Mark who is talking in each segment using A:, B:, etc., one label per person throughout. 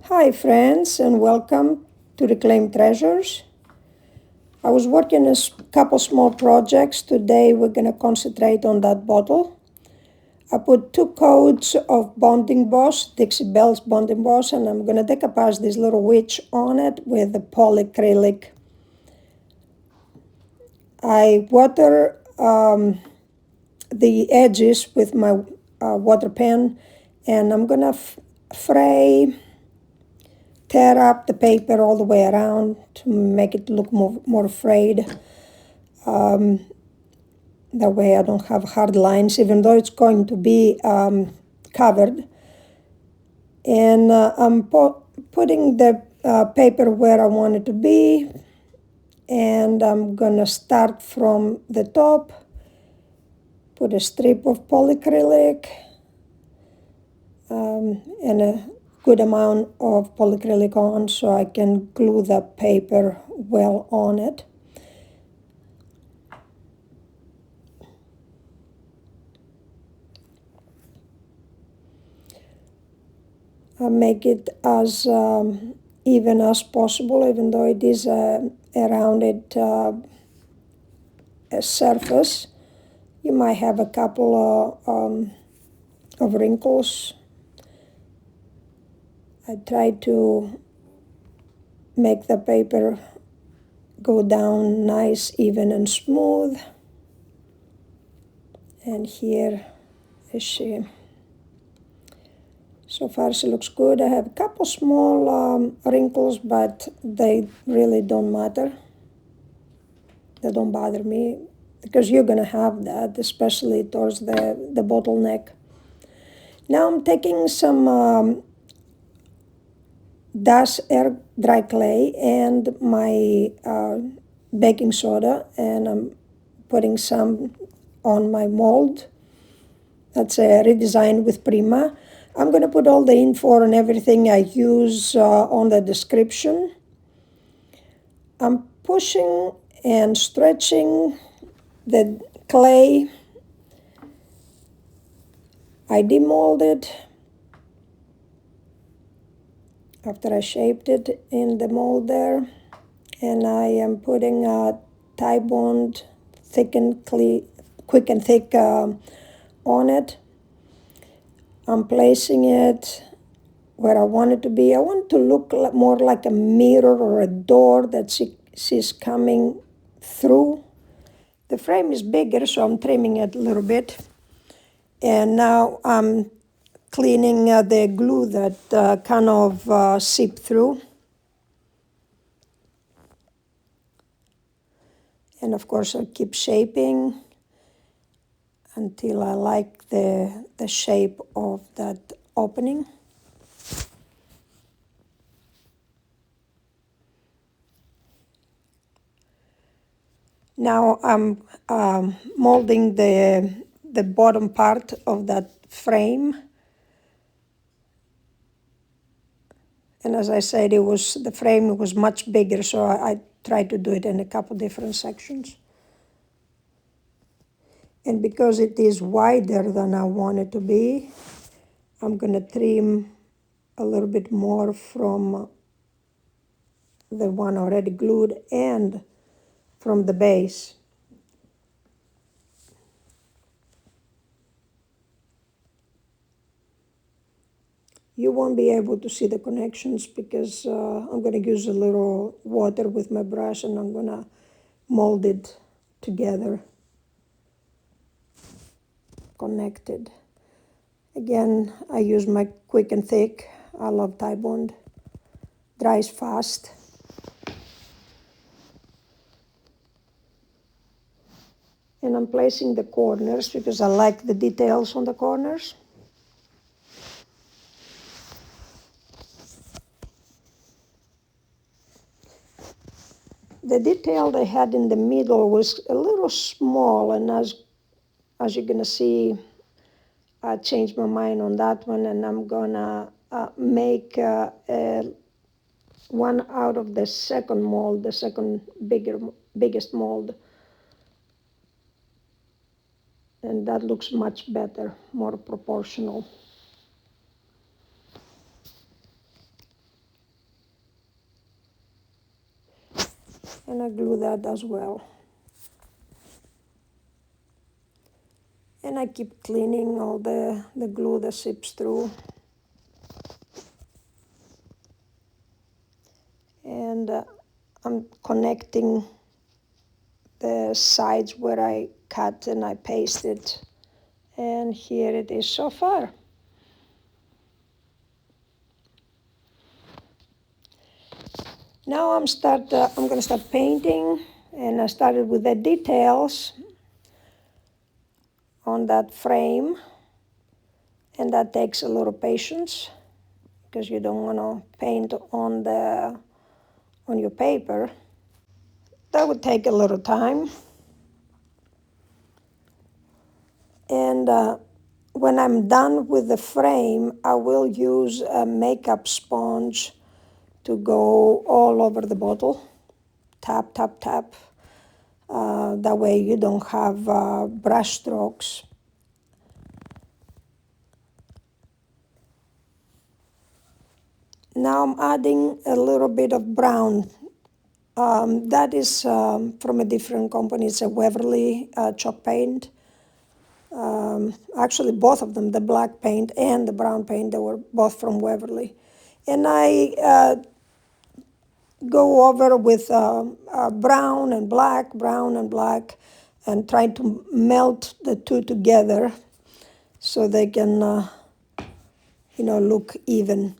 A: Hi friends, and welcome to Reclaim Treasures. I was working a couple small projects. Today we're going to concentrate on that bottle. I put 2 coats of bonding boss, Dixie Belle's bonding boss, and I'm going to decoupage this little witch on it with the polyacrylic. I water the edges with my water pen, and I'm going to fray, tear up the paper all the way around to make it look more frayed. That way I don't have hard lines, even though it's going to be covered. And I'm putting the paper where I want it to be. And I'm going to start from the top, put a strip of polyacrylic, and a good amount of polyacrylic on so I can glue the paper well on it. I make it as even as possible, even though it is a rounded surface. You might have a couple of wrinkles. I try to make the paper go down nice, even, and smooth. And here is she. So far she looks good. I have a couple small wrinkles, but they really don't matter. They don't bother me because you're going to have that, especially towards the bottleneck. Now I'm taking some dash air dry clay and my baking soda, and I'm putting some on my mold. That's a Redesign with Prima. I'm going to put all the info and everything I use on the description. I'm pushing and stretching the clay. I demolded after I shaped it in the mold there, and I am putting a tie bond quick and thick on it. I'm placing it where I want it to be. I want it to look more like a mirror or a door that she's coming through. The frame is bigger, so I'm trimming it a little bit. And now I'm cleaning the glue that kind of seeped through. And of course I keep shaping until I like the shape of that opening. Now I'm molding the bottom part of that frame. And as I said, the frame was much bigger, so I tried to do it in a couple different sections. And because it is wider than I want it to be, I'm going to trim a little bit more from the one already glued and from the base. You won't be able to see the connections because I'm going to use a little water with my brush, and I'm going to mold it together, connected. Again, I use my quick and thick. I love tie bond. Dries fast. And I'm placing the corners because I like the details on the corners. The detail they had in the middle was a little small, and as you're going to see, I changed my mind on that one, and I'm going to make one out of the second mold, the second biggest mold. And that looks much better, more proportional. And I glue that as well. And I keep cleaning all the glue that seeps through. And I'm connecting the sides where I cut and I pasted. And here it is so far. Now I'm going to start painting, and I started with the details on that frame, and that takes a little patience because you don't want to paint on your paper. That would take a little time. And when I'm done with the frame, I will use a makeup sponge to go all over the bottle. Tap, tap, tap. That way you don't have brush strokes. Now I'm adding a little bit of brown. That is from a different company. It's a Waverly chalk paint. Actually, both of them, the black paint and the brown paint, they were both from Waverly. And I go over with brown and black, and try to melt the two together so they can, look even.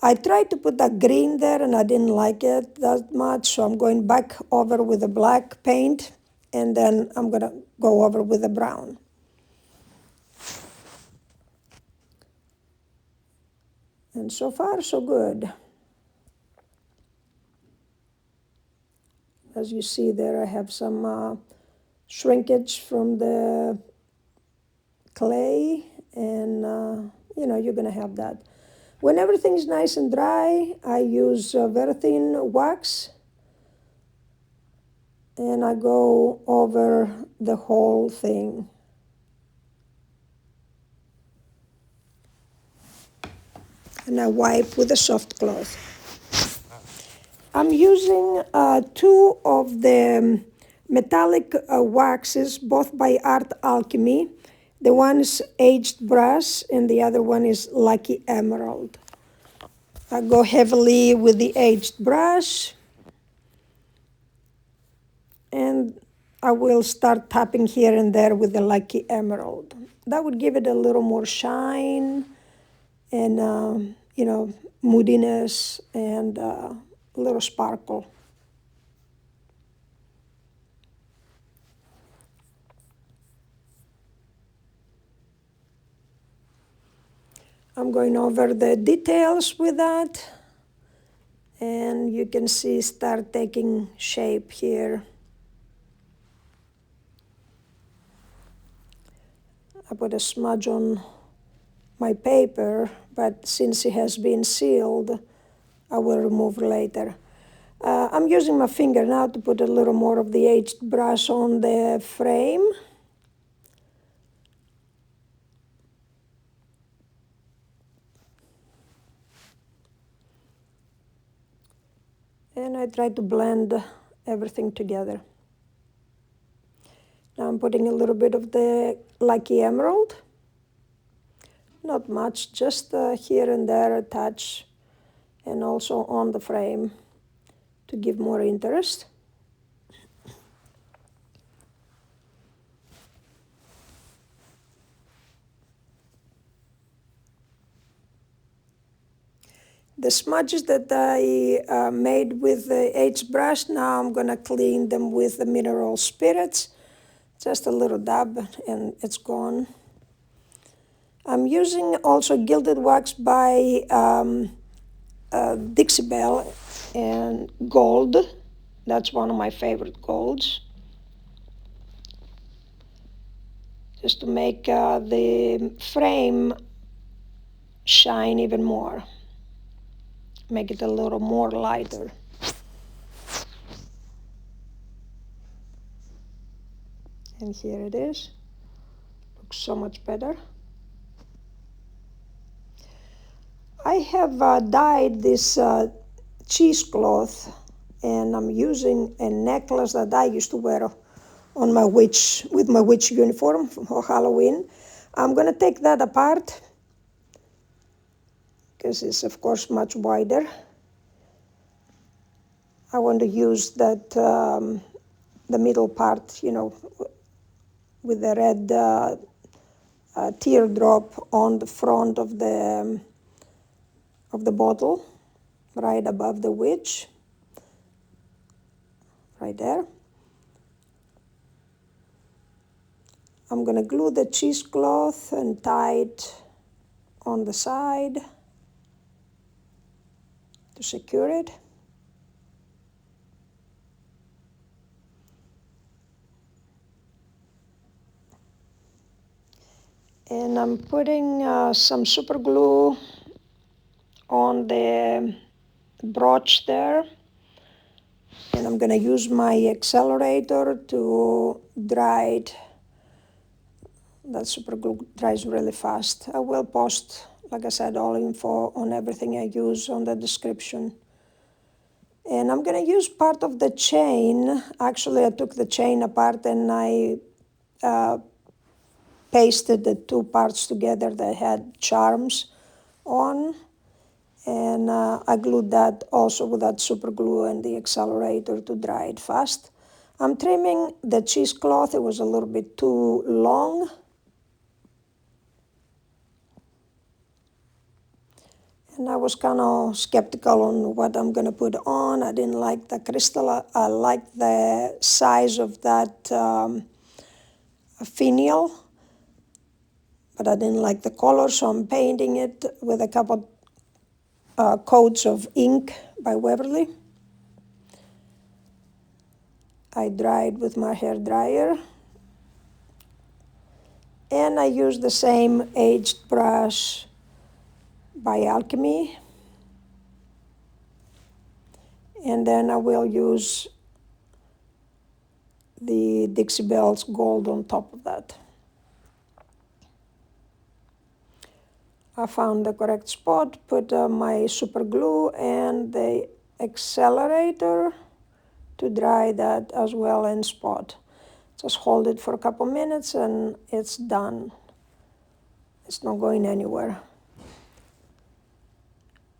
A: I tried to put that green there and I didn't like it that much, so I'm going back over with the black paint, and then I'm going to go over with the brown. And so far, so good. As you see there, I have some shrinkage from the clay, and you're going to have that. When everything's nice and dry, I use Verathyne wax, and I go over the whole thing. And I wipe with a soft cloth. I'm using two of the metallic waxes, both by Alchemy. The one is aged brass and the other one is lucky emerald. I go heavily with the aged brass, and I will start tapping here and there with the lucky emerald. That would give it a little more shine and moodiness and a little sparkle. I'm going over the details with that, and you can see start taking shape here. I put a smudge on my paper, but since it has been sealed, I will remove later. I'm using my finger now to put a little more of the aged brush on the frame. And I try to blend everything together. Now I'm putting a little bit of the lucky emerald. Not much, just here and there a touch, and also on the frame to give more interest. The smudges that I made with the aged brush, now I'm going to clean them with the mineral spirits. Just a little dab and it's gone. I'm using also gilded wax by Dixie Belle and gold. That's one of my favorite golds. Just to make the frame shine even more. Make it a little more lighter. And here it is. Looks so much better. I have dyed this cheesecloth And I'm using a necklace that I used to wear on my witch, with my witch uniform for Halloween. I'm going to take that apart because it's of course much wider. I want to use that, the middle part, you know, with the red teardrop on the front of the bottle, right above the witch, right there. I'm going to glue the cheesecloth and tie it on the side to secure it. And I'm putting some super glue on the brooch there. And I'm going to use my accelerator to dry it. That super glue dries really fast. I will post, like I said, all info on everything I use on the description. And I'm going to use part of the chain. Actually, I took the chain apart and I pasted the two parts together that had charms on. And I glued that also with that super glue and the accelerator to dry it fast. I'm trimming the cheesecloth. It was a little bit too long. And I was kind of skeptical on what I'm going to put on. I didn't like the crystal. I liked the size of that finial, but I didn't like the color, so I'm painting it with a couple coats of ink by Waverly. I dried with my hair dryer. And I used the same aged brush by Alchemy. And then I will use the Dixie Belle's gold on top of that. I found the correct spot, put my super glue and the accelerator to dry that as well in spot. Just hold it for a couple minutes and it's done. It's not going anywhere.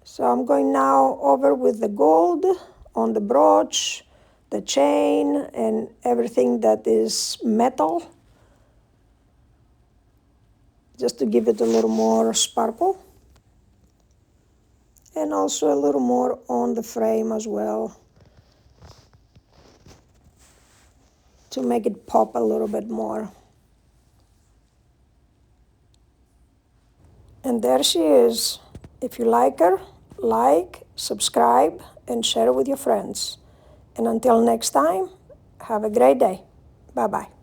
A: So I'm going now over with the gold on the brooch, the chain, and everything that is metal, just to give it a little more sparkle. And also a little more on the frame as well, to make it pop a little bit more. And there she is. If you like her, like, subscribe, and share it with your friends. And until next time, have a great day. Bye-bye.